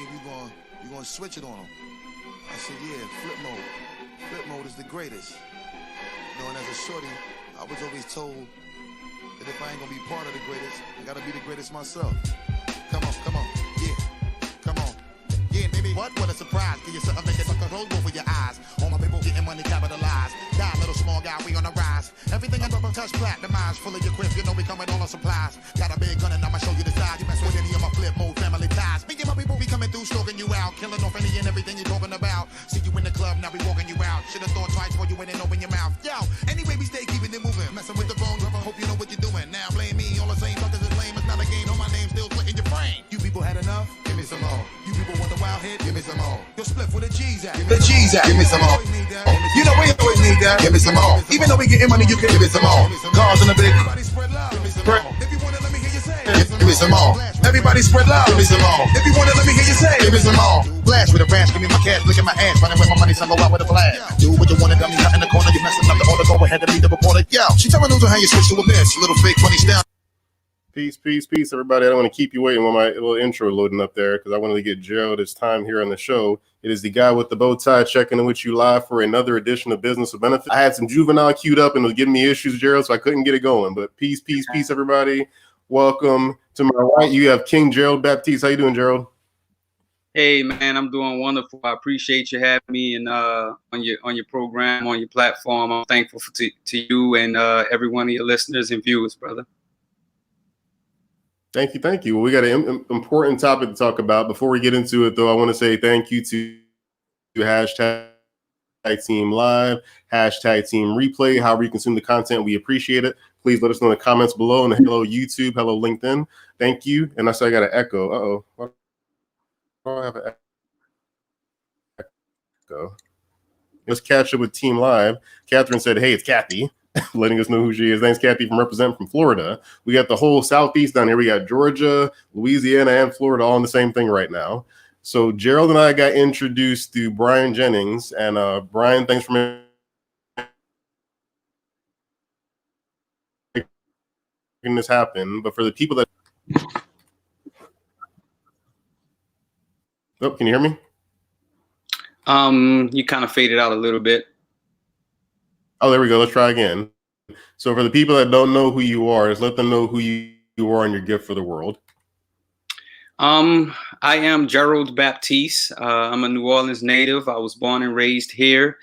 mean you gonna switch it on them? I said, yeah, flip mode. Flip mode is the greatest. You know, and as a shorty, I was always told that if I ain't gonna be part of the greatest, I gotta be the greatest myself. Come on, yeah, come on. Yeah, baby, what a surprise. Give you something, make it sucker roll over your eyes. All my people getting money capitalized. Die, little small guy, we on the rise. Everything I touch platinumized, full of your grip, you know we come with all our supplies. Got a big gun and I'ma show you the size. You mess with any of my flip mode family ties. Me and my people be coming through, stroking you out, killing off any and everything you're talking about. See you in the club, now we walking you out. Should've thought twice before you went and open your mouth. Yo, anyway, we stay keeping it moving. Messing with the bone, hope you know what you're doing. Now blame me, all the same fuckers is lame. It's not a game, no, my name's still clicking your brain. You people had enough? Give me some more. You people want the wild hit? Give me some more. Yo, split for the G's at. The G's at. Give me some more. You know we always need that. Give me some more. Even though we getting money, you can give me some more. Cars in the big. Everybody spread love. Give me some more. If you wanna let me hear you say. Give me some more. Everybody spread love. Give me some more. If you wanna let me hear you say. Give me some more. Blast with a rash, give me my cash, look at my ass, running with my money, so go out with a blast. Do what you wanna, dummy, not in the corner, you messing up the order, go ahead and lead the reporter. Yo, she telling news on how you switch to a miss, little fake funny style. Peace, everybody. I don't want to keep you waiting with my little intro loading up there because I wanted to get Gerald his time here on the show. It is the guy with the bow tie checking in with you live for another edition of Business with Benefits. I had some juvenile queued up and it was giving me issues, Gerald, so I couldn't get it going. But peace, everybody. Welcome to my right. You have King Gerald Baptiste. How you doing, Gerald? Hey man, I'm doing wonderful. I appreciate you having me and on your program, on your platform. I'm thankful to you and every one of your listeners and viewers, brother. Thank you. Well, we got an important topic to talk about. Before we get into it, though, I want to say thank you to hashtag Team Live, hashtag Team Replay. However you consume the content, we appreciate it. Please let us know in the comments below. And hello YouTube, hello LinkedIn. Thank you. And I said I got an echo. Uh-oh. Why do I have an echo? Let's catch up with Team Live. Catherine said, hey, it's Kathy. Letting us know who she is. Thanks, Kathy, from representing from Florida. We got the whole Southeast down here. We got Georgia, Louisiana, and Florida all in the same thing right now. So Gerald and I got introduced to Brian Jennings. And Brian, thanks for making this happen. But for the people that... Oh, can you hear me? You kind of faded out a little bit. Oh, there we go. Let's try again. So for the people that don't know who you are, just let them know who you are and your gift for the world. I am Gerald Baptiste. I'm a New Orleans native. I was born and raised here.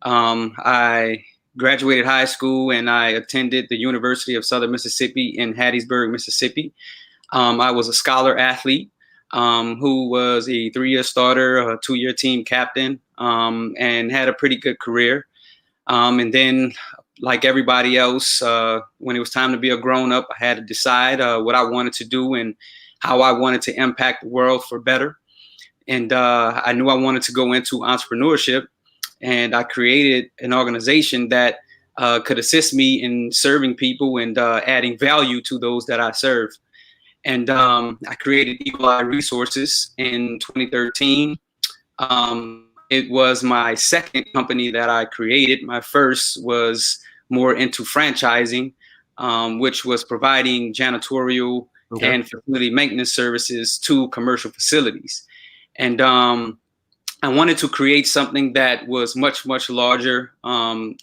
I graduated high school and I attended the University of Southern Mississippi in Hattiesburg, Mississippi. I was a scholar athlete who was a 3-year starter, a 2-year team captain, and had a pretty good career. And then, like everybody else, when it was time to be a grown-up, I had to decide what I wanted to do and how I wanted to impact the world for better. And I knew I wanted to go into entrepreneurship, and I created an organization that could assist me in serving people and adding value to those that I serve. And I created Eagle Eye Resources in 2013. It was my second company that I created. My first was more into franchising, which was providing janitorial and facility maintenance services to commercial facilities. And I wanted to create something that was much larger,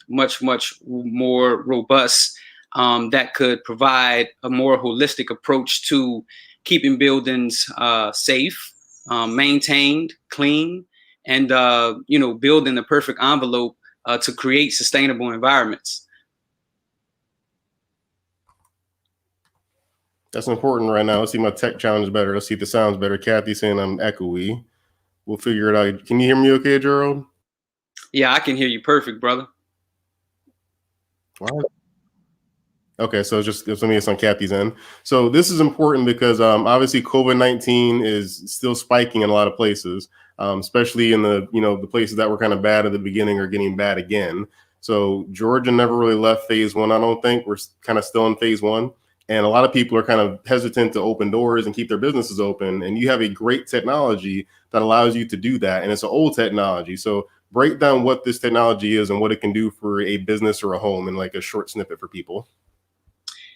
much more robust, that could provide a more holistic approach to keeping buildings safe, maintained, clean, and building the perfect envelope to create sustainable environments. That's important right now. Let's see my tech challenge better. Let's see if the sound's better. Kathy saying I'm echoey. We'll figure it out. Can you hear me okay, Gerald? Yeah, I can hear you perfect, brother. Wow. Okay, so it's on Kathy's end. So this is important because obviously COVID-19 is still spiking in a lot of places. Especially in the places that were kind of bad at the beginning are getting bad again. So Georgia never really left phase one. I don't think we're kind of still in phase one. And a lot of people are kind of hesitant to open doors and keep their businesses open. And you have a great technology that allows you to do that. And it's an old technology. So break down what this technology is and what it can do for a business or a home in like a short snippet for people.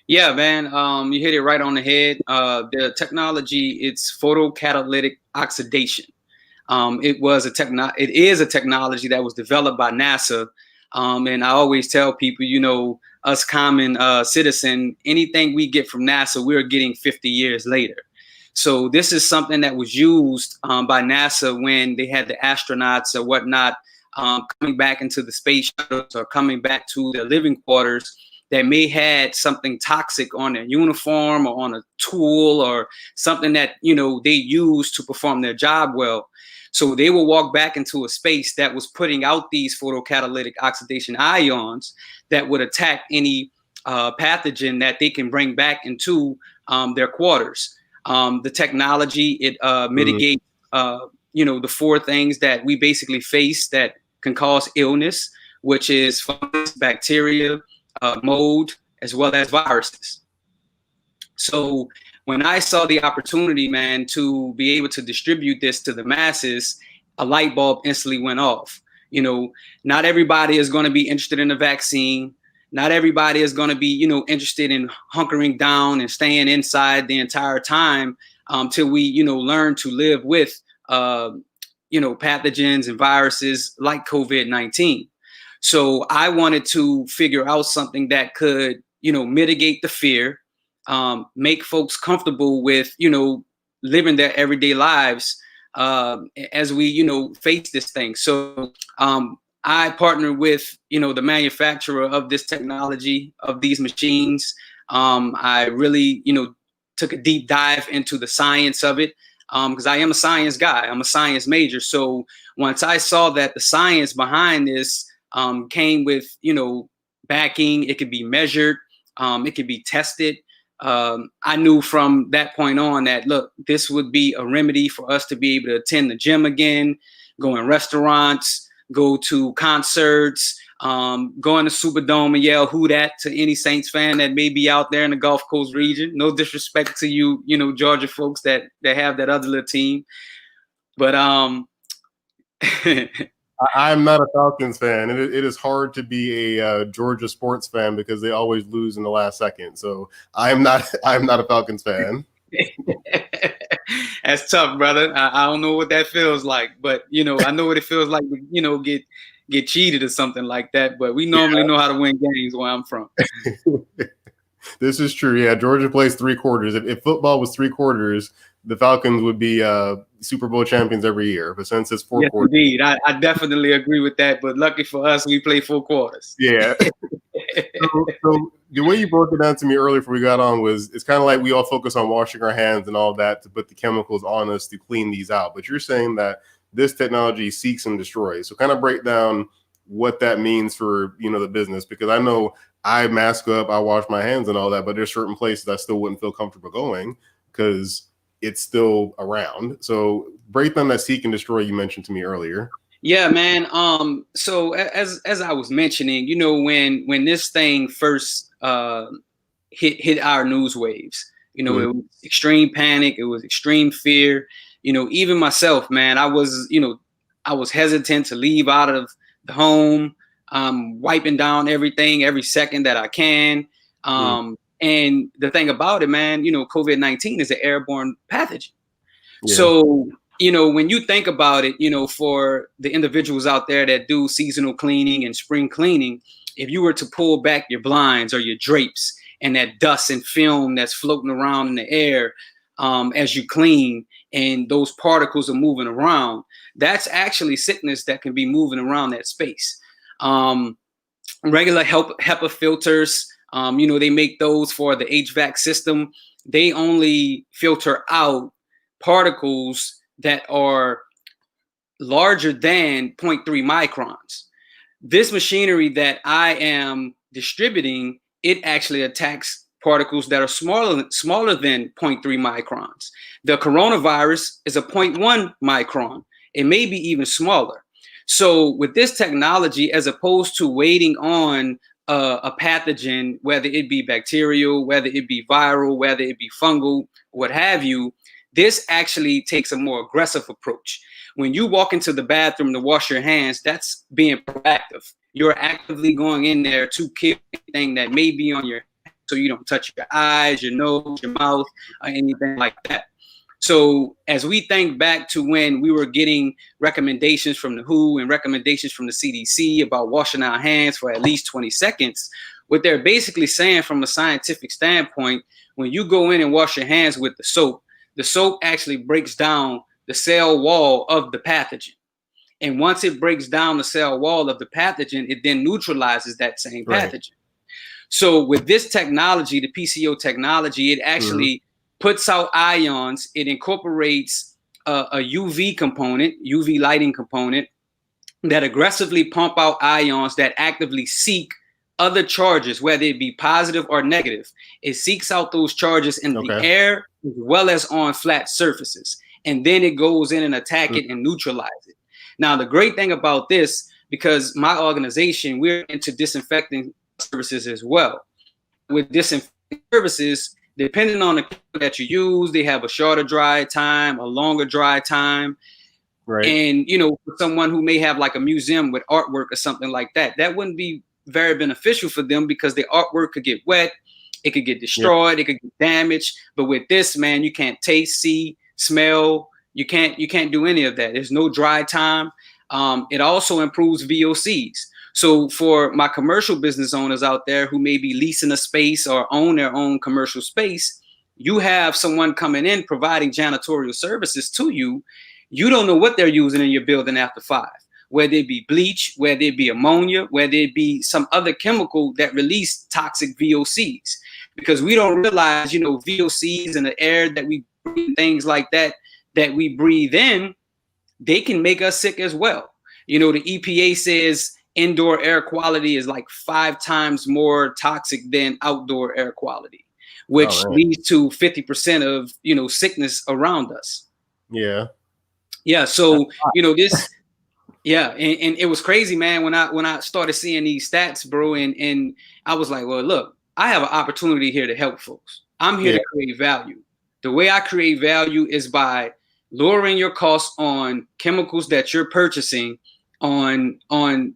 Yeah, man. You hit it right on the head. The technology, it's photocatalytic oxidation. It is a technology that was developed by NASA. And I always tell people, us common citizen, anything we get from NASA, we're getting 50 years later. So this is something that was used by NASA when they had the astronauts or whatnot coming back into the space shuttles or coming back to their living quarters that may had something toxic on their uniform or on a tool or something that, they use to perform their job well. So they will walk back into a space that was putting out these photocatalytic oxidation ions that would attack any pathogen that they can bring back into their quarters. The technology, it mitigates, the four things that we basically face that can cause illness, which is fungus, bacteria, mold, as well as viruses. So when I saw the opportunity, man, to be able to distribute this to the masses, a light bulb instantly went off. Not everybody is going to be interested in a vaccine. Not everybody is going to be, interested in hunkering down and staying inside the entire time till we, learn to live with, pathogens and viruses like COVID-19. So I wanted to figure out something that could, mitigate the fear, make folks comfortable with, living their everyday lives as we, face this thing. So I partnered with, the manufacturer of this technology, of these machines. I really, took a deep dive into the science of it because I am a science guy. I'm a science major. So once I saw that the science behind this came with, backing, it could be measured, it could be tested. I knew from that point on that, look, this would be a remedy for us to be able to attend the gym again, go in restaurants, go to concerts, go in the Superdome and yell "Who dat" to any Saints fan that may be out there in the Gulf Coast region. No disrespect to you, Georgia folks that have that other little team, but I'm not a Falcons fan. It is hard to be a Georgia sports fan because they always lose in the last second. So I'm not a Falcons fan. That's tough, brother. I don't know what that feels like, but I know what it feels like to get cheated or something like that. But we normally know how to win games where I'm from. This is true. Yeah, Georgia plays 3 quarters. If football was 3 quarters, the Falcons would be Super Bowl champions every year. But since it's 4 quarters, indeed, I definitely agree with that. But lucky for us, we play 4 quarters. Yeah. So the way you broke it down to me earlier before we got on was it's kind of like we all focus on washing our hands and all that to put the chemicals on us to clean these out. But you're saying that this technology seeks and destroys. So kind of break down what that means for the business, because I know I mask up, I wash my hands and all that, but there's certain places I still wouldn't feel comfortable going because it's still around. So break down that seek and destroy you mentioned to me earlier. Yeah, man. So as I was mentioning, when this thing first hit our news waves, it was extreme panic, it was extreme fear. Even myself, man, I was hesitant to leave out of the home. Wiping down everything every second that I can. And the thing about it, man, COVID-19 is an airborne pathogen. Yeah. So, when you think about it, for the individuals out there that do seasonal cleaning and spring cleaning, if you were to pull back your blinds or your drapes and that dust and film that's floating around in the air as you clean and those particles are moving around, that's actually sickness that can be moving around that space. Regular HEPA filters, they make those for the HVAC system. They only filter out particles that are larger than 0.3 microns. This machinery that I am distributing, it actually attacks particles that are smaller than 0.3 microns. The coronavirus is a 0.1 micron. It may be even smaller. So with this technology, as opposed to waiting on a pathogen, whether it be bacterial, whether it be viral, whether it be fungal, what have you, this actually takes a more aggressive approach. When you walk into the bathroom to wash your hands, that's being proactive. You're actively going in there to kill anything that may be on your so you don't touch your eyes, your nose, your mouth, or anything like that. So as we think back to when we were getting recommendations from the WHO and recommendations from the CDC about washing our hands for at least 20 seconds, what they're basically saying from a scientific standpoint, when you go in and wash your hands with the soap actually breaks down the cell wall of the pathogen. And once it breaks down the cell wall of the pathogen, it then neutralizes that same pathogen. So with this technology, the PCO technology, it actually puts out ions. It incorporates a UV component, UV lighting component, that aggressively pump out ions that actively seek other charges, whether it be positive or negative. It seeks out those charges in the air as well as on flat surfaces. And then it goes in and attack it and neutralize it. Now, the great thing about this, because my organization, we're into disinfecting services as well. With disinfecting services, depending on the chemical that you use, they have a shorter dry time, a longer dry time. Right. And, you know, for someone who may have like a museum with artwork or something like that, that wouldn't be very beneficial for them because the artwork could get wet, it could get destroyed, it could get damaged. But with this, man, you can't taste, see, smell. You can't do any of that. There's no dry time. It also improves VOCs. So for my commercial business owners out there who may be leasing a space or own their own commercial space, you have someone coming in providing janitorial services to you. You don't know what they're using in your building after 5, whether it be bleach, whether it be ammonia, whether it be some other chemical that release toxic VOCs, because we don't realize, you know, VOCs in the air that we breathe, things like that we breathe in, they can make us sick as well. You know, the EPA says indoor air quality is like 5 times more toxic than outdoor air quality, which leads to 50% of, you know, sickness around us. Yeah. Yeah. So, you know, this, and it was crazy, man, when I started seeing these stats, bro. And I was like, well, look, I have an opportunity here to help folks. I'm here to create value. The way I create value is by lowering your costs on chemicals that you're purchasing, on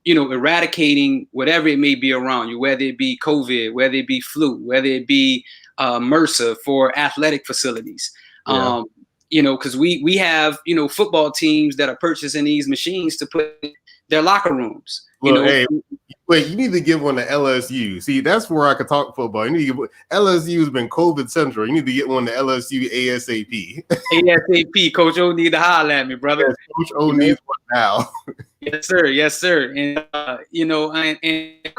you know, eradicating whatever it may be around you, whether it be COVID, whether it be flu, whether it be MRSA for athletic facilities. You know, because we have, you know, football teams that are purchasing these machines to put in their locker rooms. Well, you know, hey, wait, you need to give one to LSU. See, that's where I could talk football. You need to give, LSU has been COVID central. You need to get one to LSU ASAP. ASAP. Coach O need to holler at me, brother. Yes, Coach O needs one now. Yes, sir. Yes, sir. And you know, and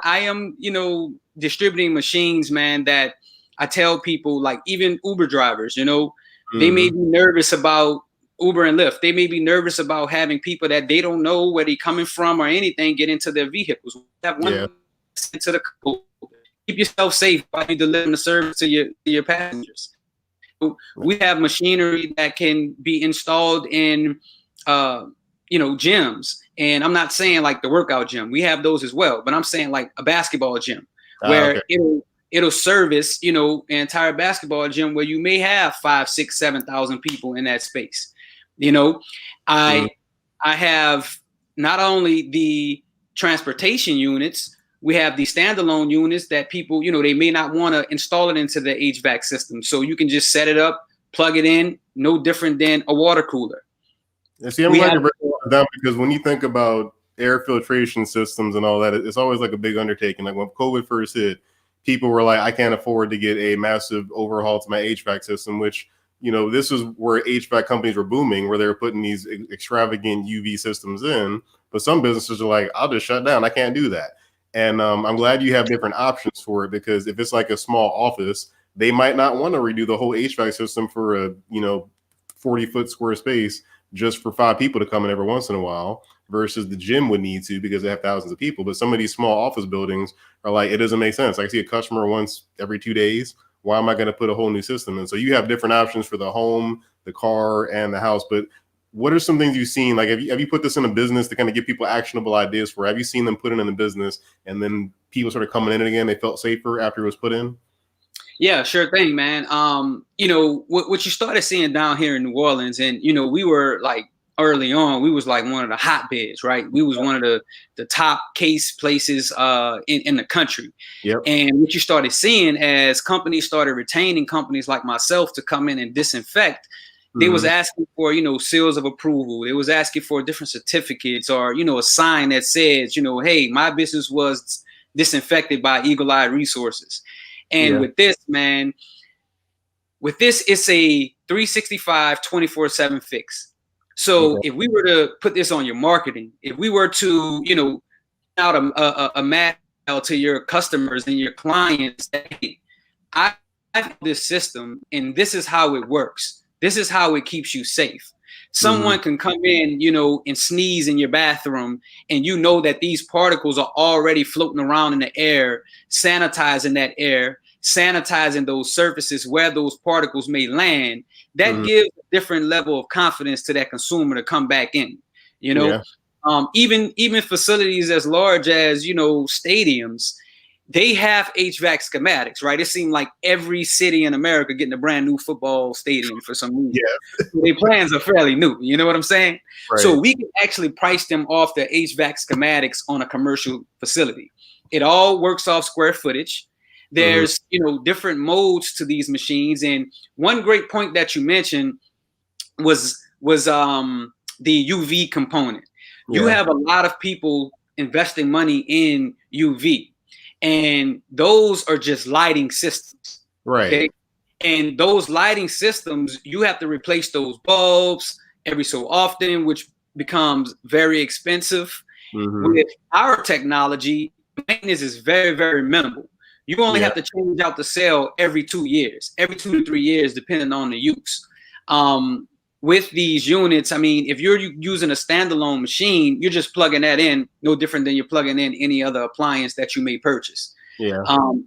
I am, you know, distributing machines, man, that I tell people, like even Uber drivers, you know, they may be nervous about Uber and Lyft. They may be nervous about having people that they don't know where they're coming from or anything get into their vehicles. Have one into the code. Keep yourself safe while you're delivering the service to your passengers. We have machinery that can be installed in, you know, gyms. And I'm not saying like the workout gym. We have those as well. But I'm saying like a basketball gym where it'll service, you know, an entire basketball gym where you may have 5, 6, 7,000 people in that space. You know, I have not only the transportation units, we have the standalone units that people, you know, they may not want to install it into the HVAC system. So you can just set it up, plug it in, no different than a water cooler. And see, I'm glad to break it down because when you think about air filtration systems and all that, it's always like a big undertaking. Like when COVID first hit, people were like, I can't afford to get a massive overhaul to my HVAC system, which, you know, this is where HVAC companies were booming, where they were putting these extravagant UV systems in. But some businesses are like, I'll just shut down. I can't do that. And I'm glad you have different options for it, because if it's like a small office, they might not want to redo the whole HVAC system for a, you know, 40-foot square space just for 5 people to come in every once in a while, versus the gym would need to because they have thousands of people. But some of these small office buildings are like, it doesn't make sense. I see a customer once every 2 days. Why am I going to put a whole new system in? So you have different options for the home, the car, and the house. But what are some things you've seen? Like, have you put this in a business to kind of give people actionable ideas for? Have you seen them put it in the business and then people started coming in again? They felt safer after it was put in? Yeah, sure thing, man. You know, what you started seeing down here in New Orleans, and, you know, we were like early on, we was like one of the hotbeds, right? We was one of the top case places in the country. Yep. And what you started seeing as companies started retaining companies like myself to come in and disinfect, they was asking for, seals of approval. They was asking for different certificates or, a sign that says, hey, my business was disinfected by Eagle Eye Resources. And with this, man, it's a 365, 24/7 fix. So if we were to put this on your marketing, if we were to, out a mail to your customers and your clients, hey, I have this system and this is how it works. This is how it keeps you safe. Someone can come in, and sneeze in your bathroom, and that these particles are already floating around in the air, sanitizing that air, sanitizing those surfaces where those particles may land. That gives a different level of confidence to that consumer to come back in. Even facilities as large as stadiums, they have HVAC schematics, right? It seemed like every city in America getting a brand new football stadium for some reason. Yeah. Their plans are fairly new. You know what I'm saying? Right. So we can actually price them off the HVAC schematics on a commercial facility. It all works off square footage. There's, different modes to these machines. And one great point that you mentioned was the UV component. Yeah. You have a lot of people investing money in UV. And those are just lighting systems. Right. Okay? And those lighting systems, you have to replace those bulbs every so often, which becomes very expensive. With our technology, maintenance is very, very minimal. You only have to change out the cell every 2 years, every 2 to 3 years, depending on the use. With these units, I mean, if you're using a standalone machine, you're just plugging that in, no different than you're plugging in any other appliance that you may purchase. Yeah.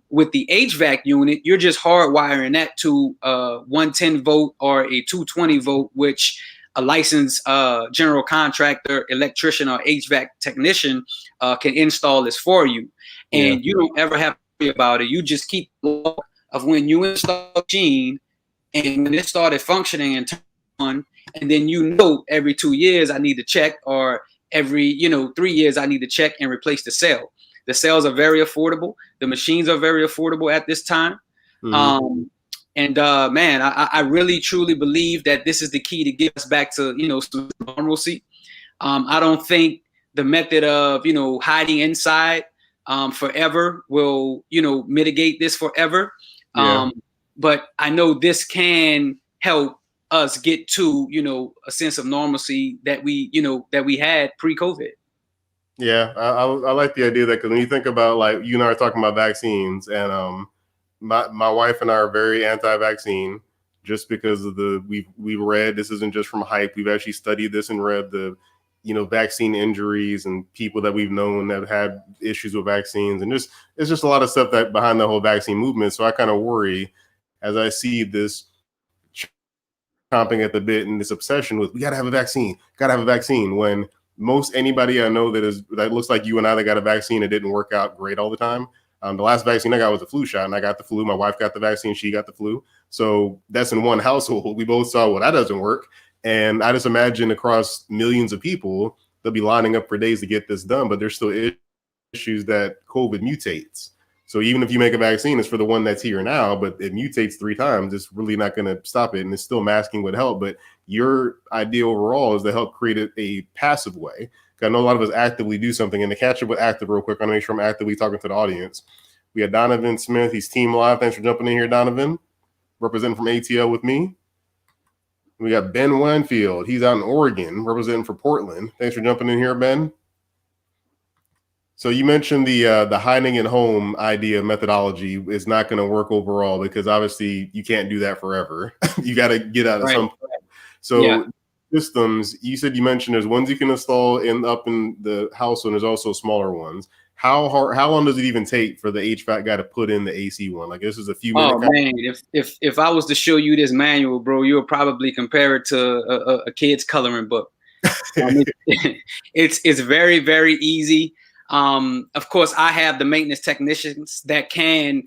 With the HVAC unit, you're just hardwiring that to a 110 volt or a 220 volt, which a licensed general contractor, electrician, or HVAC technician can install this for you. And you don't ever have to worry about it. You just keep log of when you install the machine and when it started functioning and on, and then every 2 years I need to check, or every 3 years I need to check and replace the cell. The cells are very affordable. The machines are very affordable at this time. Man, I really truly believe that this is the key to get us back to some normalcy. I don't think the method of hiding inside forever will mitigate this forever. But I know this can help us get to a sense of normalcy that we had pre-COVID. Yeah, I like the idea of that, because when you think about, like, you and I are talking about vaccines, and my wife and I are very anti-vaccine, just because of we've read, this isn't just from hype. We've actually studied this and read the vaccine injuries and people that we've known that have had issues with vaccines, and it's just a lot of stuff that behind the whole vaccine movement. So I kind of worry as I see this chomping at the bit and this obsession with, we gotta have a vaccine, when most anybody I know that looks like you and I that got a vaccine, it didn't work out great all the time. The last vaccine I got was a flu shot, and I got the flu. My wife got the vaccine, she got the flu. So that's in one household. We both saw, well, that doesn't work. And I just imagine across millions of people, they'll be lining up for days to get this done, but there's still issues that COVID mutates. So even if you make a vaccine, it's for the one that's here now, but it mutates 3 times. It's really not going to stop it. And it's still masking would help. But your idea overall is to help create a passive way. I know a lot of us actively do something. And to catch up with active real quick, I want to make sure I'm actively talking to the audience. We got Donovan Smith. He's Team Live. Thanks for jumping in here, Donovan. Representing from ATL with me. We got Ben Winfield. He's out in Oregon, representing for Portland. Thanks for jumping in here, Ben. So you mentioned the hiding at home idea methodology is not going to work overall, because obviously you can't do that forever. You got to get out of some point. So systems, you mentioned there's ones you can install up in the house, and there's also smaller ones. How long does it even take for the HVAC guy to put in the AC one? Like, this is a few minutes. Oh man, if I was to show you this manual, bro, you would probably compare it to a kid's coloring book. It's very, very easy. Of course, I have the maintenance technicians that can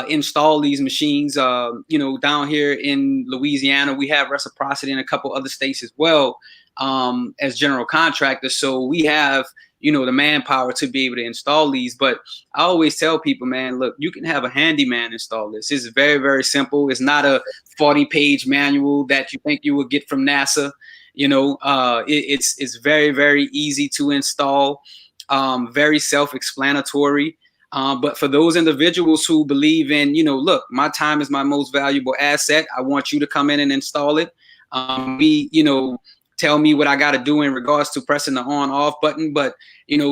install these machines. Down here in Louisiana, we have reciprocity in a couple other states as well. as general contractors. So we have, the manpower to be able to install these. But I always tell people, man, look, you can have a handyman install this. It's very, very simple. It's not a 40-page manual that you think you will get from NASA. It's very, very easy to install, very self-explanatory. But for those individuals who believe in, look, my time is my most valuable asset, I want you to come in and install it. Tell me what I got to do in regards to pressing the on/off button. But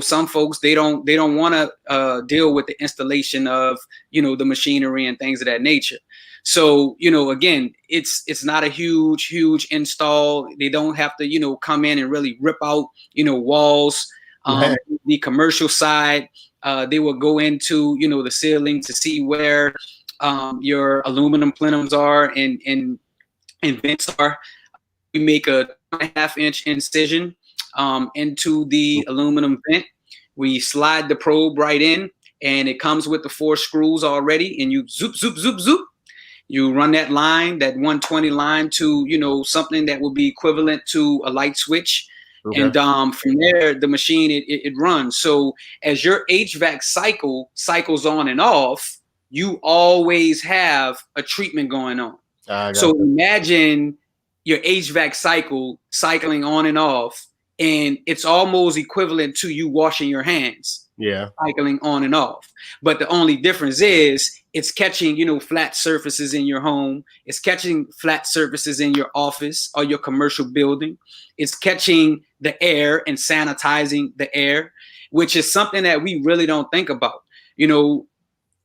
some folks, they don't want to deal with the installation of the machinery and things of that nature. So again, it's not a huge install. They don't have to come in and really rip out walls. The commercial side, they will go into the ceiling to see where your aluminum plenums are and vents are. We make a 2.5-inch incision into the aluminum vent. We slide the probe right in, and it comes with the 4 screws already. And you zoop. You run that line, that 120 line, to something that will be equivalent to a light switch. Okay. And from there, the machine it runs. So as your HVAC cycles on and off, you always have a treatment going on. So imagine your HVAC cycling on and off, and it's almost equivalent to you washing your hands. Yeah, cycling on and off. But the only difference is it's catching flat surfaces in your home. It's catching flat surfaces in your office or your commercial building. It's catching the air and sanitizing the air, which is something that we really don't think about.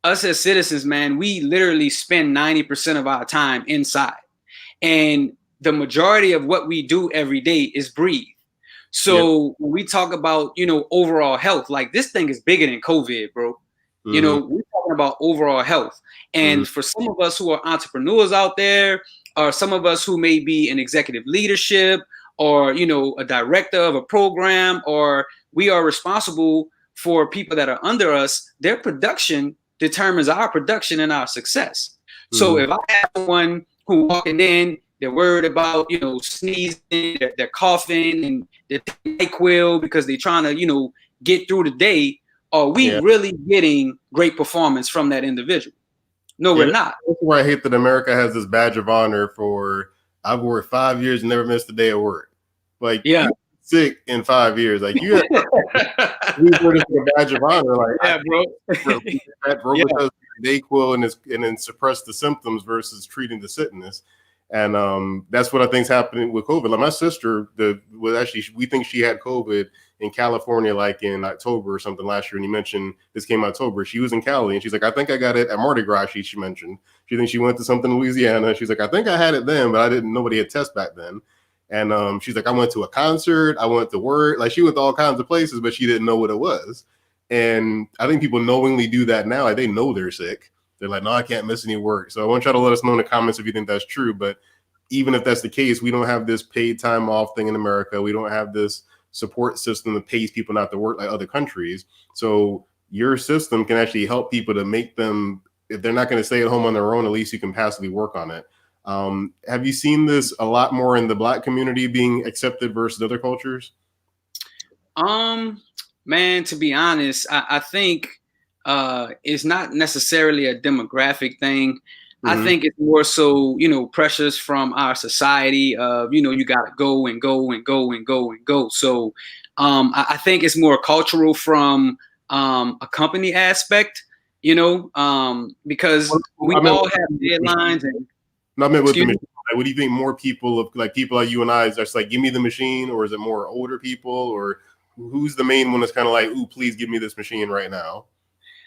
Us as citizens, man, we literally spend 90% of our time inside, and the majority of what we do every day is breathe. So when we talk about, overall health, like this thing is bigger than COVID, bro. We're talking about overall health. And for some of us who are entrepreneurs out there, or some of us who may be in executive leadership, or, a director of a program, or we are responsible for people that are under us, their production determines our production and our success. So if I have someone who walking in, they're worried about, sneezing, they're coughing, and they're taking NyQuil because they're trying to, get through the day. Are we really getting great performance from that individual? No, we're not. That's why I hate that America has this badge of honor for I've worked 5 years and never missed a day of work. Like, sick in 5 years. Like, you have a badge of honor. Like, bro. Because NyQuil and then suppress the symptoms versus treating the sickness. And that's what I think is happening with COVID. Like my sister, we think she had COVID in California, like in October or something last year. And you mentioned this came October. She was in Cali, and she's like, I think I got it at Mardi Gras. She mentioned she thinks she went to something in Louisiana. She's like, I think I had it then, but I didn't. Nobody had tests back then. And she's like, I went to a concert. I went to work. Like she went to all kinds of places, but she didn't know what it was. And I think people knowingly do that now. Like they know they're sick. They're like, no, I can't miss any work. So I want you to let us know in the comments if you think that's true. But even if that's the case, we don't have this paid time off thing in America. We don't have this support system that pays people not to work like other countries. So your system can actually help people to make them, if they're not going to stay at home on their own, at least you can passively work on it. Have you seen this a lot more in the Black community being accepted versus other cultures? Man, to be honest, I think it's not necessarily a demographic thing. I think it's more so, pressures from our society of, you got to go and go and go and go and go. So I think it's more cultural from a company aspect, because we all have deadlines. What do you think more people like you and I, that's like, give me the machine, or is it more older people, or who's the main one that's kind of like, ooh, please give me this machine right now?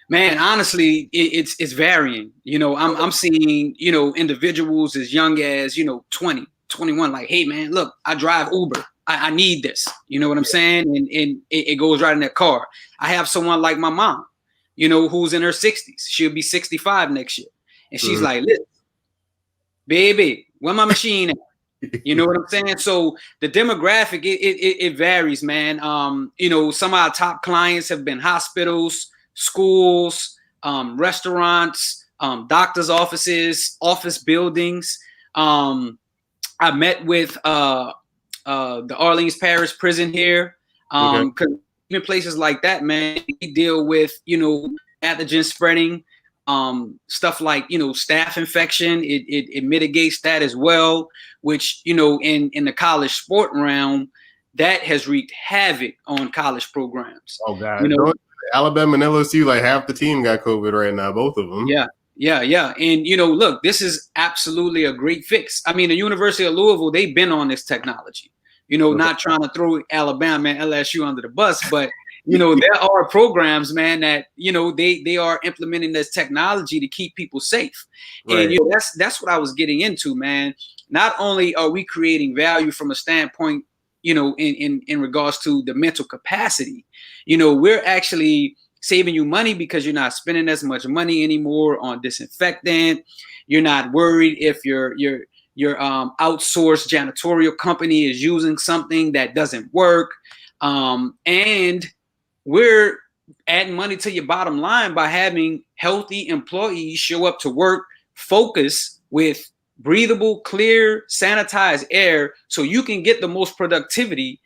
Man, honestly, it's varying. I'm seeing, individuals as young as, 20, 21, like, hey, man, look, I drive Uber. I need this. You know what I'm saying? And it goes right in that car. I have someone like my mom, who's in her 60s. She'll be 65 next year. And she's like, listen, baby, where my machine at? You know what I'm saying? So the demographic, it varies, man. Some of our top clients have been hospitals, schools, restaurants, doctors' offices, office buildings. I met with the Orleans Parish prison here. 'Cause even places like that, man, we deal with, pathogen spreading, stuff like, staph infection. It mitigates that as well, which, in the college sport realm, that has wreaked havoc on college programs. Oh God, Alabama and LSU, like half the team got COVID right now, both of them. Yeah. And, look, this is absolutely a great fix. I mean, the University of Louisville, they've been on this technology, not trying to throw Alabama and LSU under the bus, but, there are programs, man, that, they are implementing this technology to keep people safe. Right. And, that's what I was getting into, man. Not only are we creating value from a standpoint, in regards to the mental capacity, we're actually saving you money because you're not spending as much money anymore on disinfectant. You're not worried if your outsourced janitorial company is using something that doesn't work. And we're adding money to your bottom line by having healthy employees show up to work, focus with breathable, clear, sanitized air so you can get the most productivity,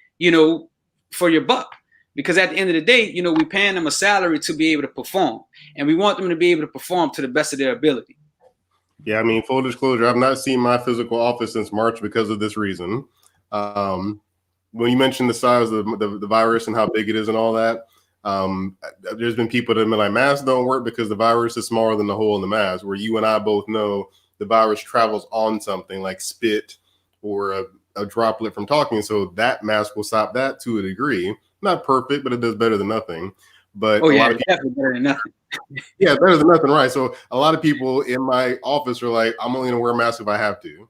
for your buck. Because at the end of the day, we're paying them a salary to be able to perform, and we want them to be able to perform to the best of their ability. Yeah, I mean, full disclosure, I've not seen my physical office since March because of this reason. When you mentioned the size of the virus and how big it is and all that, there's been people that have been like, masks don't work because the virus is smaller than the hole in the mask, where you and I both know the virus travels on something like spit or a droplet from talking. So that mask will stop that to a degree. Not perfect, but it does better than nothing. But a lot of people, definitely better than nothing. Yeah, better than nothing, right? So a lot of people in my office are like, I'm only gonna wear a mask if I have to.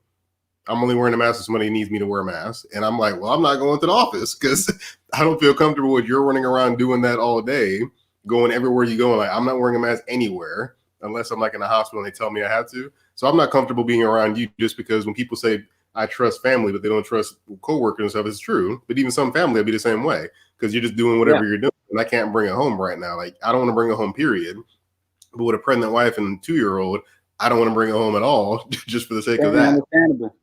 I'm only wearing a mask if somebody needs me to wear a mask. And I'm like, well, I'm not going to the office because I don't feel comfortable with you're running around doing that all day, going everywhere you go. Like, I'm not wearing a mask anywhere unless I'm like in a hospital and they tell me I have to. So I'm not comfortable being around you just because when people say I trust family, but they don't trust coworkers and stuff, it's true. But even some family will be the same way because you're just doing whatever you're doing. And I can't bring it home right now. Like, I don't want to bring it home, period. But with a pregnant wife and 2-year-old, I don't want to bring it home at all just for the sake of that. Understandable.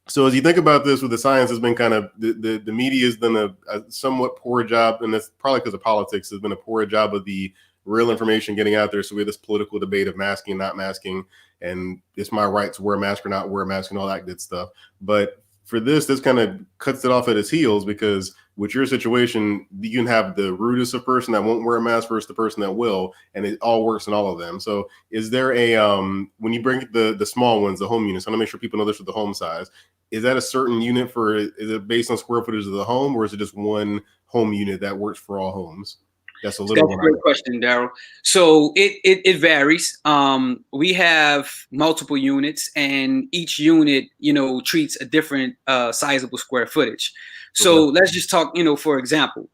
So as you think about this, with the science has been kind of the media has done a somewhat poor job, and that's probably because of politics, has been a poor job of the real information getting out there. So we have this political debate of masking, not masking, and it's my right to wear a mask or not wear a mask and all that good stuff. But for this kind of cuts it off at its heels, because with your situation, you can have the rudest of person that won't wear a mask versus the person that will, and it all works in all of them. So is there a, when you bring the small ones, the home units, I want to make sure people know this with the home size, is that a certain unit for, is it based on square footage of the home, or is it just one home unit that works for all homes? That's a great question, Daryl. So it varies. We have multiple units, and each unit, treats a different sizable square footage. So let's just talk, for example,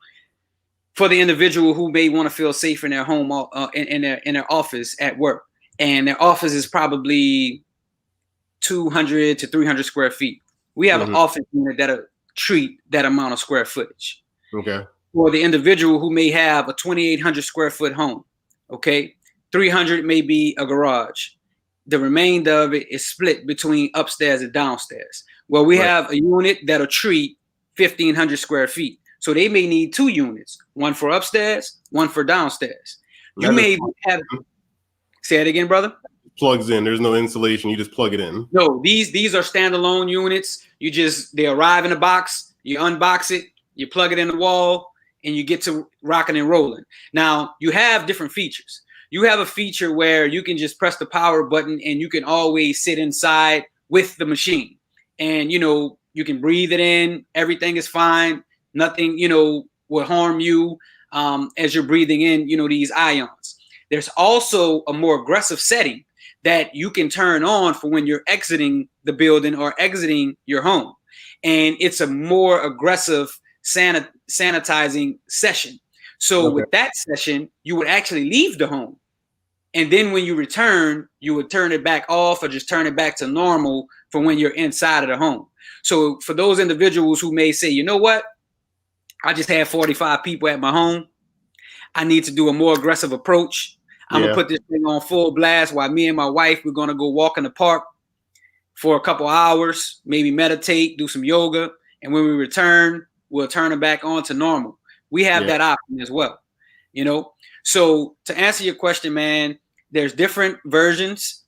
for the individual who may want to feel safe in their home, in their office at work, and their office is probably 200 to 300 square feet. We have an office unit that'll treat that amount of square footage. Okay. For the individual who may have a 2,800 square foot home, okay, 300 may be a garage. The remainder of it is split between upstairs and downstairs. Well, we have a unit that'll treat 1,500 square feet. So they may need 2 units, one for upstairs, one for downstairs. You may have, say it again, brother. Plugs in. There's no insulation. You just plug it in. No, these are standalone units. They arrive in a box. You unbox it. You plug it in the wall, and you get to rocking and rolling. Now, you have different features. You have a feature where you can just press the power button and you can always sit inside with the machine. And, you can breathe it in. Everything is fine. Nothing, will harm you as you're breathing in, these ions. There's also a more aggressive setting that you can turn on for when you're exiting the building or exiting your home. And it's a more aggressive sanitizing session. So with that session, you would actually leave the home. And then when you return, you would turn it back off or just turn it back to normal for when you're inside of the home. So for those individuals who may say, you know what, I just had 45 people at my home. I need to do a more aggressive approach. I'm going to put this thing on full blast while me and my wife, we're going to go walk in the park for a couple hours, maybe meditate, do some yoga. and when we return, we'll turn them back on to normal. We have that option as well, you know. So to answer your question, man, there's different versions.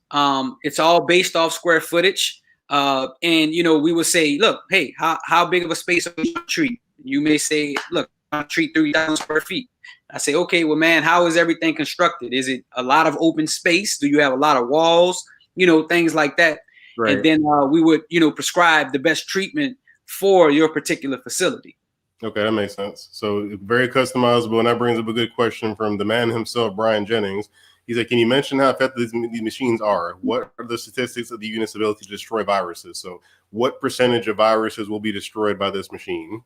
It's all based off square footage. And, you know, we would say, look, hey, how big of a space are you trying to treat? You may say, look, I treat 3,000 square feet. I say, okay, well, man, how is everything constructed? Is it a lot of open space? Do you have a lot of walls? You know, things like that. Right. And then we would, you know, prescribe the best treatment for your particular facility. Okay, that makes sense. So very customizable. And that brings up a good question from the man himself, Brian Jennings. He said, can you mention how effective these machines are? What are the statistics of the unit's ability to destroy viruses? So what percentage of viruses will be destroyed by this machine?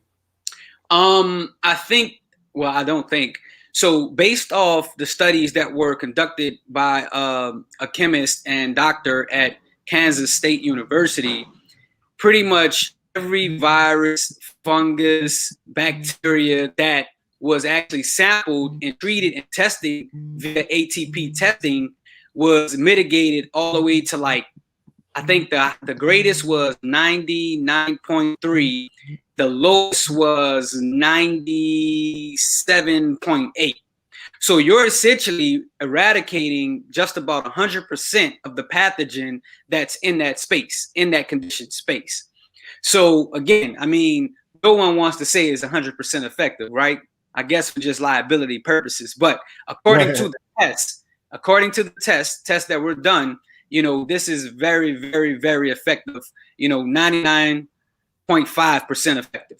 I don't think. So based off the studies that were conducted by a chemist and doctor at Kansas State University, pretty much every virus, fungus, bacteria that was actually sampled and treated and tested via ATP testing was mitigated all the way to, like, I think the greatest was 99.3. The lowest was 97.8. So you're essentially eradicating just about 100% of the pathogen that's in that space, in that conditioned space. So again, I mean, no one wants to say it's 100% effective, right? I guess for just liability purposes. But according to the tests that were done, you know, this is very, very, very effective. You know, 99.5% effective.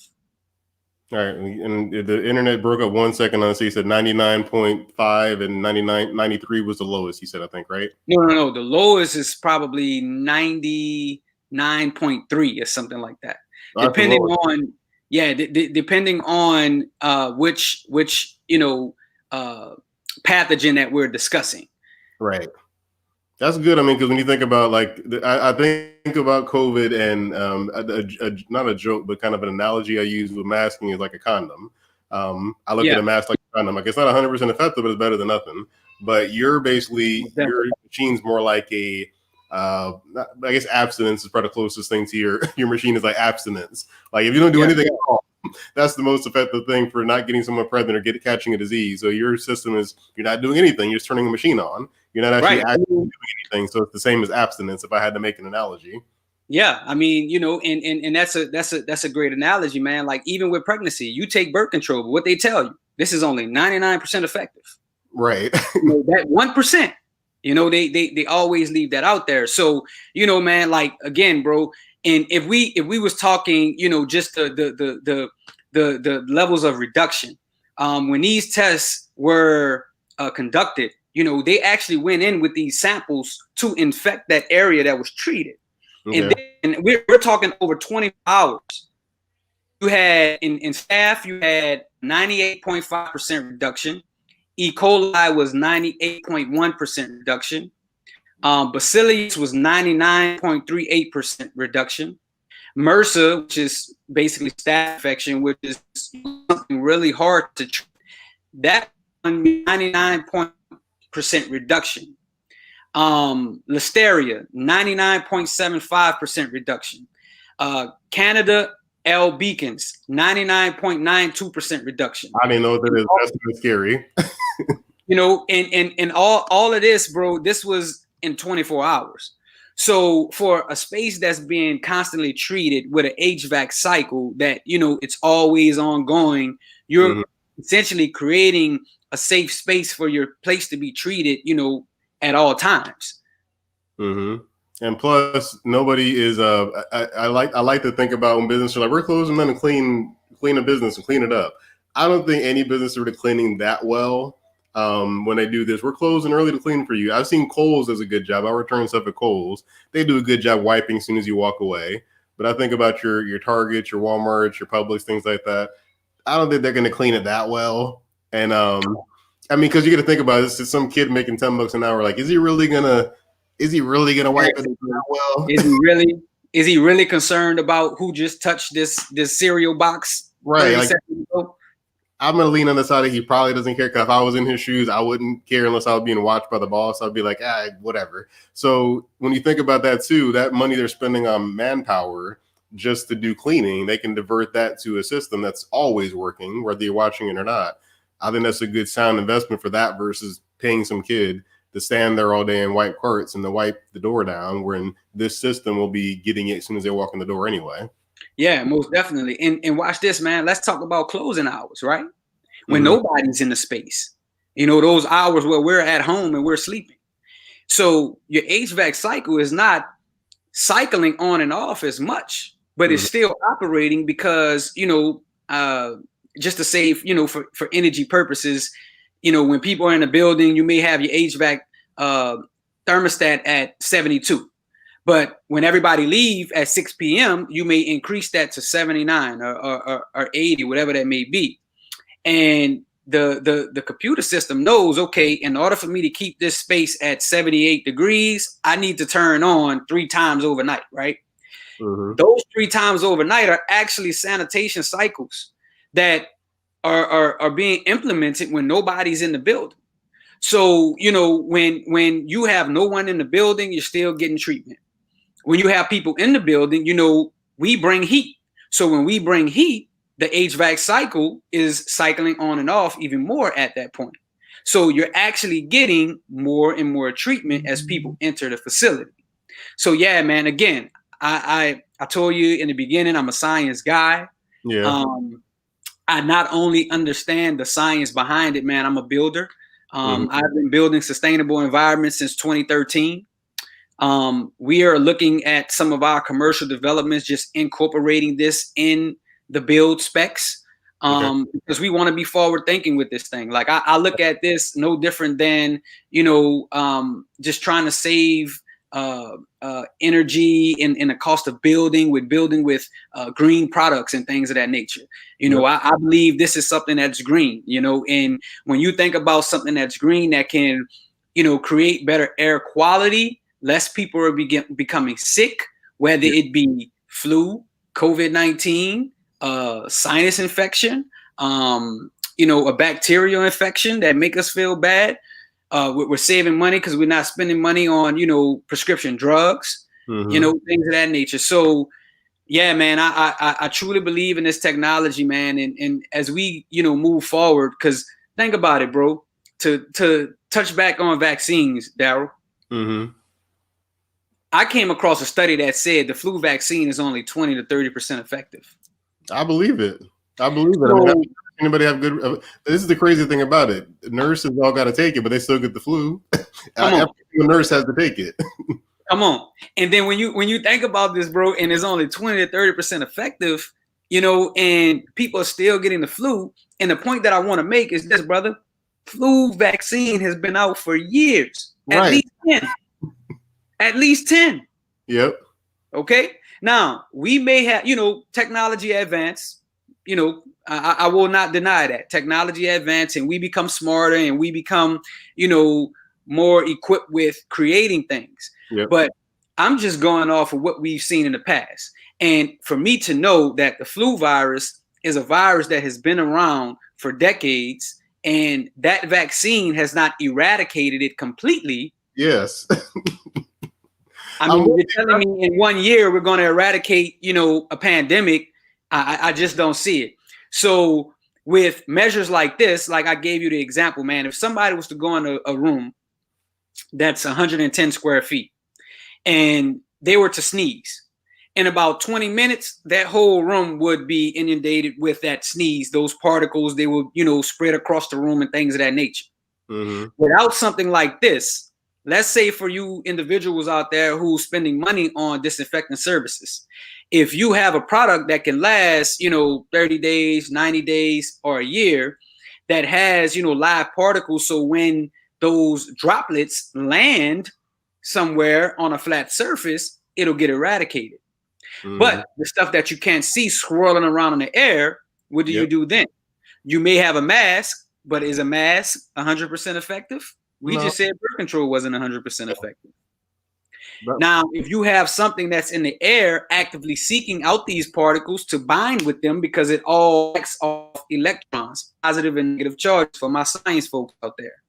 All right, and the internet broke up 1 second on. So you said 99.5 and 93 was the lowest. You said, I think, right? No. The lowest is probably 99.3 or something like that, depending on depending on which you know pathogen that we're discussing. Right. That's good. I mean, because when you think about, like, I think about COVID and not a joke, but kind of an analogy I use with masking is like a condom. I look at a mask like a condom. Like, it's not 100% effective, but it's better than nothing. But you're basically, your machine's more like I guess abstinence is probably the closest thing to your machine is like abstinence. Like, if you don't do anything at all, that's the most effective thing for not getting someone pregnant or catching a disease. So your system is, you're not doing anything. You're just turning the machine on. You're not actually doing anything. So it's the same as abstinence, if I had to make an analogy. Yeah, I mean, you know, and that's a great analogy, man. Like, even with pregnancy, you take birth control, but what they tell you, this is only 99% effective. Right. You know, that 1%. You know, they always leave that out there. So, you know, man, like, again, bro, and if we was talking, you know, just the levels of reduction, when these tests were conducted, you know, they actually went in with these samples to infect that area that was treated. Okay. And then we're talking over 20 hours. You had in staph, you had 98.5% reduction. E. coli was 98.1% reduction. Bacillus was 99.38% reduction. MRSA, which is basically staph infection, which is something really hard to treat, that 99% reduction. Listeria, 99.75% reduction. Canada L. beacons, 99.92% reduction. I didn't know what that is. That's scary. You know, and all of this, bro, this was in 24 hours. So for a space that's being constantly treated with an HVAC cycle that, you know, it's always ongoing, you're essentially creating a safe space for your place to be treated, you know, at all times. Mm-hmm. And plus, nobody is. I like to think about when businesses are like, we're closing down and clean a business and clean it up. I don't think any business is really cleaning that well. When they do this, we're closing early to clean for you. I've seen Kohl's does a good job. I return stuff at Kohl's. They do a good job wiping as soon as you walk away. But I think about your Targets, your Walmarts, your Publix, things like that. I don't think they're going to clean it that well. And I mean, because you got to think about it, it's some kid making $10 an hour. Like, is he really gonna wipe it that well? Is he really concerned about who just touched this cereal box? Right. Like, I'm gonna lean on the side that he probably doesn't care. Because if I was in his shoes, I wouldn't care unless I was being watched by the boss. I'd be like, whatever. So when you think about that too, that money they're spending on manpower just to do cleaning. They can divert that to a system that's always working, whether you're watching it or not. I think that's a good sound investment for that versus paying some kid to stand there all day and wipe carts and to wipe the door down, when this system will be getting it as soon as they walk in the door anyway. Yeah, most definitely. And watch this, man. Let's talk about closing hours, right? When nobody's in the space, you know, those hours where we're at home and we're sleeping. So your HVAC cycle is not cycling on and off as much, but it's still operating because, you know, just to save, you know, for energy purposes, you know, when people are in a building, you may have your HVAC thermostat at 72. But when everybody leave at 6 p.m., you may increase that to 79 or 80, whatever that may be. And the computer system knows, okay, in order for me to keep this space at 78 degrees, I need to turn on 3 times overnight, right? Those 3 times overnight are actually sanitation cycles that are being implemented when nobody's in the building. So, you know, when you have no one in the building, you're still getting treatment. When you have people in the building, you know, we bring heat. So when we bring heat, the HVAC cycle is cycling on and off even more at that point. So you're actually getting more and more treatment as people enter the facility. So yeah, man, again, I told you in the beginning, I'm a science guy. Yeah. I not only understand the science behind it, man, I'm a builder. I've been building sustainable environments since 2013. We are looking at some of our commercial developments, just incorporating this in the build specs, because we want to be forward thinking with this thing. Like I look at this no different than, you know, just trying to save energy in the cost of building with green products and things of that nature. You know, I believe this is something that's green, you know, and when you think about something that's green that can, you know, create better air quality, less people are becoming sick, whether it be flu, COVID-19, sinus infection, you know, a bacterial infection that make us feel bad. We're saving money because we're not spending money on, you know, prescription drugs, you know, things of that nature. So, yeah, man, I truly believe in this technology, man. And as we, you know, move forward, because think about it, bro, to touch back on vaccines, Daryl. I came across a study that said the flu vaccine is only 20 to 30% effective. I believe it. I believe it. I mean, anybody have good? This is the crazy thing about it. Nurses all got to take it, but they still get the flu. Every nurse has to take it. Come on. And then when you think about this, bro, and it's only 20 to 30% effective, you know, and people are still getting the flu. And the point that I want to make is this, brother. Flu vaccine has been out for years. At least 10. At least 10. Yep. Okay. Now, we may have, you know, technology advance, you know, I will not deny that. Technology advance and we become smarter and we become, you know, more equipped with creating things. Yep. But I'm just going off of what we've seen in the past. And for me to know that the flu virus is a virus that has been around for decades and that vaccine has not eradicated it completely. Yes. I mean, you're telling me in 1 year we're going to eradicate, you know, a pandemic. I just don't see it. So with measures like this, like I gave you the example, man, if somebody was to go in a room that's 110 square feet and they were to sneeze, in about 20 minutes, that whole room would be inundated with that sneeze. Those particles, they would, you know, spread across the room and things of that nature. Without something like this, let's say for you individuals out there who's spending money on disinfectant services, if you have a product that can last, you know, 30 days, 90 days, or a year that has, you know, live particles. So when those droplets land somewhere on a flat surface, it'll get eradicated. But the stuff that you can't see swirling around in the air, what do you do then? You may have a mask, but is a mask 100% effective? We just said birth control wasn't 100% effective. Now, if you have something that's in the air actively seeking out these particles to bind with them because it all acts off electrons, positive and negative charges for my science folks out there.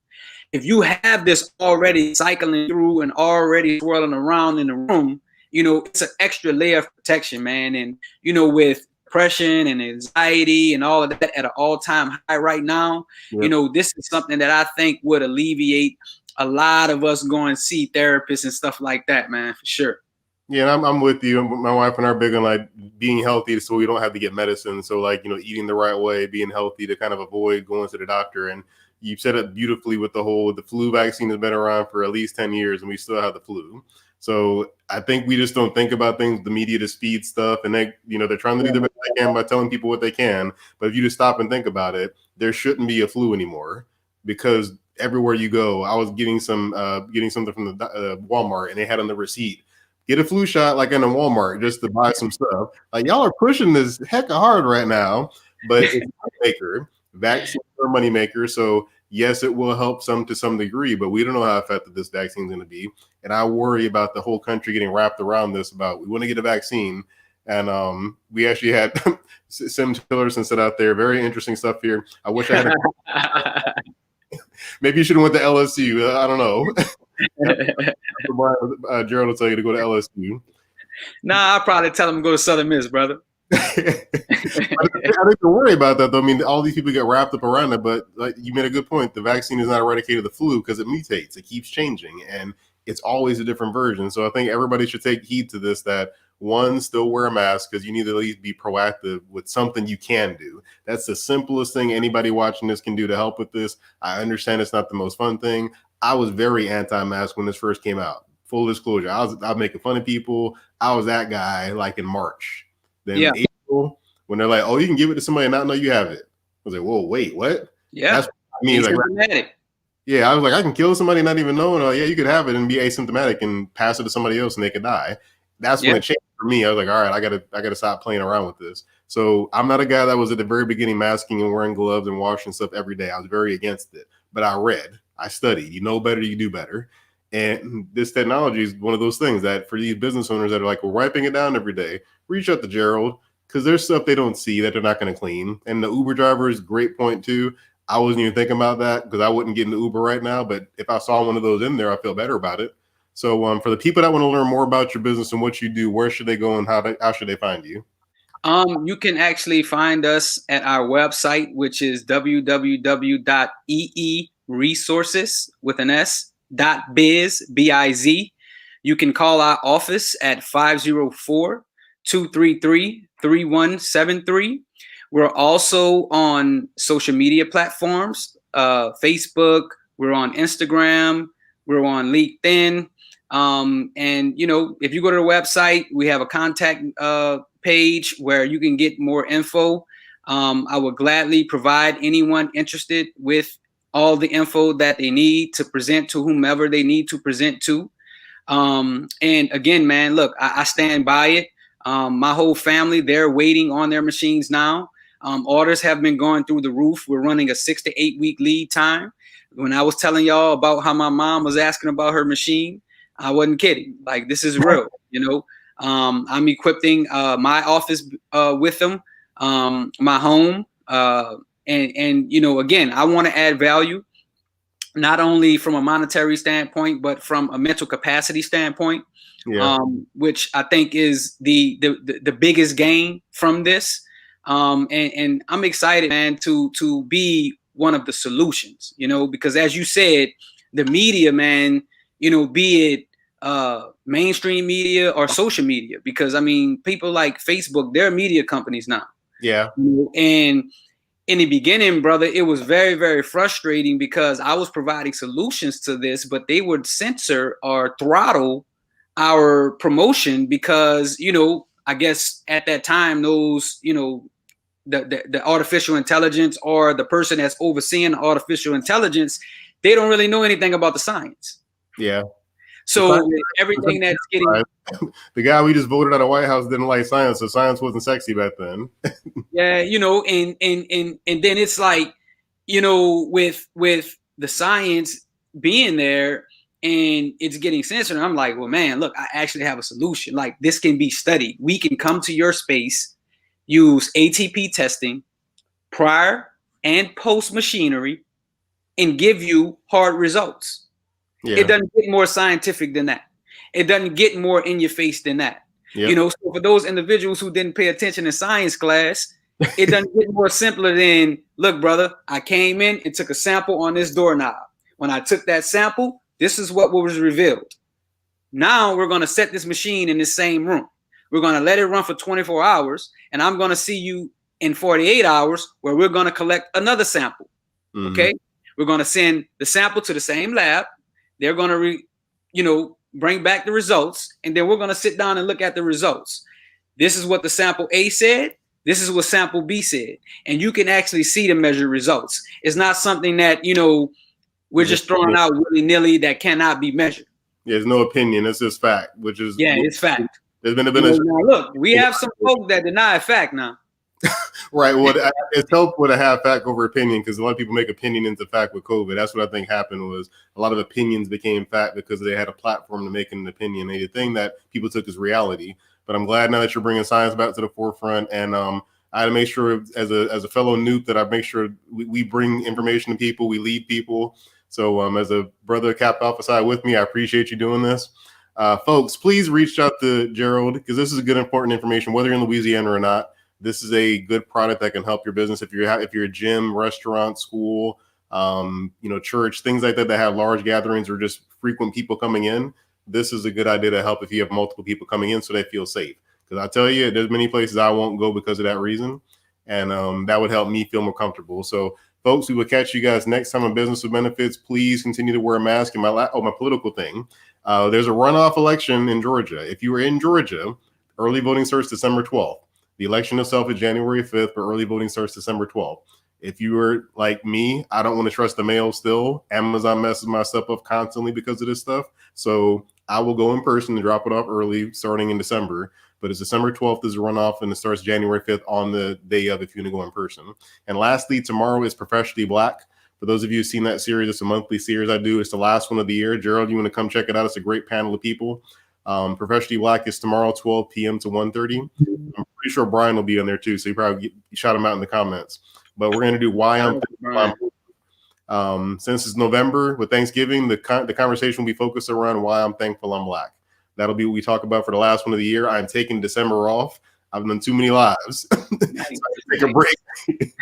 If you have this already cycling through and already swirling around in the room, it's an extra layer of protection, man. And, with depression and anxiety and all of that at an all-time high right now, this is something that I think would alleviate a lot of us going to see therapists and stuff like that, man, for sure. Yeah, and I'm with you. My wife and I are big on like being healthy so we don't have to get medicine. So like, eating the right way, being healthy to kind of avoid going to the doctor. And you said it beautifully with the flu vaccine has been around for at least 10 years and we still have the flu. So I think we just don't think about things, the media to speed stuff. And they're trying to do the best they can by telling people what they can. But if you just stop and think about it, there shouldn't be a flu anymore because everywhere you go, I was getting something from the Walmart and they had on the receipt, get a flu shot like in a Walmart just to buy some stuff. Like y'all are pushing this heck of hard right now, but it's a money maker. Vaccines are a money maker. So yes, it will help to some degree, but we don't know how effective this vaccine is going to be. And I worry about the whole country getting wrapped around this about we want to get a vaccine. And we actually had Sim Tillerson sit out there. Very interesting stuff here. I wish I had maybe you should have went to LSU. I don't know. Gerald will tell you to go to LSU. Nah, I'll probably tell him to go to Southern Miss, brother. I don't have to worry about that, though. I mean, all these people get wrapped up around it, but like you made a good point. The vaccine is not eradicated the flu because it mutates. It keeps changing, and it's always a different version. So I think everybody should take heed to this, that one, still wear a mask because you need to at least be proactive with something you can do. That's the simplest thing anybody watching this can do to help with this. I understand it's not the most fun thing. I was very anti-mask when this first came out. Full disclosure, I was making fun of people. I was that guy like in March. Then April, when they're like, "Oh, you can give it to somebody and not know you have it." I was like, "Whoa, wait, what?" Yeah, that's what I mean. Like, yeah, I was like, I can kill somebody not even knowing. Oh, yeah, you could have it and be asymptomatic and pass it to somebody else and they could die. That's when it changed for me. I was like, all right, I gotta stop playing around with this. So I'm not a guy that was at the very beginning masking and wearing gloves and washing stuff every day. I was very against it, but I read, I studied. You know better, you do better. And this technology is one of those things that for these business owners that are like, we're wiping it down every day, reach out to Gerald because there's stuff they don't see that they're not going to clean. And the Uber drivers, great point too. I wasn't even thinking about that because I wouldn't get in the Uber right now. But if I saw one of those in there, I feel better about it. So for the people that want to learn more about your business and what you do, where should they go and how should they find you? You can actually find us at our website, which is www.eeresources.biz, B-I-Z. You can call our office at 504-233-3173. We're also on social media platforms, Facebook. We're on Instagram. We're on LinkedIn. And, if you go to the website, we have a contact page where you can get more info. I would gladly provide anyone interested with all the info that they need to present to whomever they need to present to. And again, man, look, I stand by it. My whole family, they're waiting on their machines now. Orders have been going through the roof. We're running a 6 to 8 week lead time. When I was telling y'all about how my mom was asking about her machine, I wasn't kidding. Like, this is real, I'm equipping my office with them, my home. And again, I want to add value, not only from a monetary standpoint, but from a mental capacity standpoint, which I think is the biggest gain from this. And I'm excited, man, to be one of the solutions, because as you said, the media, man, be it mainstream media or social media, because I mean, people like Facebook, they're media companies now. Yeah. And in the beginning, brother, it was very, very frustrating because I was providing solutions to this, but they would censor or throttle our promotion because, I guess at that time, those, the artificial intelligence or the person that's overseeing artificial intelligence, they don't really know anything about the science. Yeah. So everything that's getting the guy we just voted out of White House didn't like science, so science wasn't sexy back then. Yeah, and then it's like, with the science being there and it's getting censored, I'm like, well, man, look, I actually have a solution. Like, this can be studied. We can come to your space, use ATP testing, prior and post machinery, and give you hard results. Yeah. It doesn't get more scientific than that. It doesn't get more in your face than that. Yep. You know, so for those individuals who didn't pay attention in science class, it doesn't get more simpler than, look, brother, I came in and took a sample on this doorknob. When I took that sample, this is what was revealed. Now we're going to set this machine in the same room. We're going to let it run for 24 hours, and I'm going to see you in 48 hours where we're going to collect another sample. Mm-hmm. Okay? We're going to send the sample to the same lab. They're going to, bring back the results, and then we're going to sit down and look at the results. This is what the sample A said. This is what sample B said. And you can actually see the measured results. It's not something that, we're just throwing out willy-nilly that cannot be measured. Yeah, there's no opinion. It's just fact, which is... Yeah, it's fact. There's been look, we have some folks that deny fact now. Right. Well, it's helpful to have fact over opinion, because a lot of people make opinion into fact with COVID. That's what I think happened, was a lot of opinions became fact because they had a platform to make an opinion. And the thing that people took as reality. But I'm glad now that you're bringing science back to the forefront. And I had to make sure, as a fellow Nuke, that I make sure we bring information to people, we lead people. So as a brother Kappa Alpha Psi with me, I appreciate you doing this. Folks, please reach out to Gerald, because this is good, important information, whether you're in Louisiana or not. This is a good product that can help your business. If you're a gym, restaurant, school, church, things like that have large gatherings or just frequent people coming in, this is a good idea to help if you have multiple people coming in so they feel safe. Because I tell you, there's many places I won't go because of that reason. And that would help me feel more comfortable. So, folks, we will catch you guys next time on Business with Benefits. Please continue to wear a mask. And my political thing, there's a runoff election in Georgia. If you are in Georgia, early voting starts December 12th. The election itself is January 5th, but early voting starts December 12th. If you are like me, I don't want to trust the mail still. Amazon messes my stuff up constantly because of this stuff. So I will go in person and drop it off early starting in December. But it's December 12th is a runoff, and it starts January 5th on the day of if you want to go in person. And lastly, tomorrow is Professionally Black. For those of you who've seen that series, it's a monthly series I do. It's the last one of the year. Gerald, you want to come check it out? It's a great panel of people. Professionally Black is tomorrow, 12 p.m. to 1:30. I'm pretty sure Brian will be on there too, so you probably shout him out in the comments. But we're going to do why I'm thankful. Since it's November with Thanksgiving, the conversation will be focused around why I'm thankful I'm Black. That'll be what we talk about for the last one of the year. I'm taking December off. I've done too many lives. So take a break.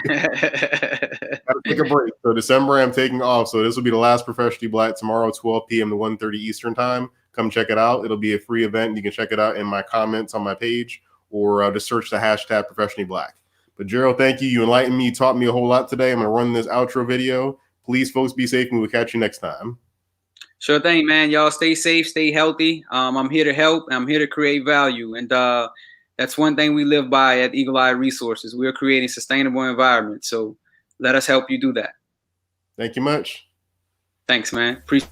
Gotta take a break. So December I'm taking off. So this will be the last Professionally Black tomorrow, 12 p.m. to 1:30 Eastern time. Come check it out. It'll be a free event. You can check it out in my comments on my page, or just search the hashtag Professionally Black. But Gerald, thank you. You enlightened me. You taught me a whole lot today. I'm going to run this outro video. Please, folks, be safe, and we'll catch you next time. Sure thing, man. Y'all stay safe, stay healthy. I'm here to help. I'm here to create value. And that's one thing we live by at Eagle Eye Resources. We're creating sustainable environments. So let us help you do that. Thank you much. Thanks, man. Appreciate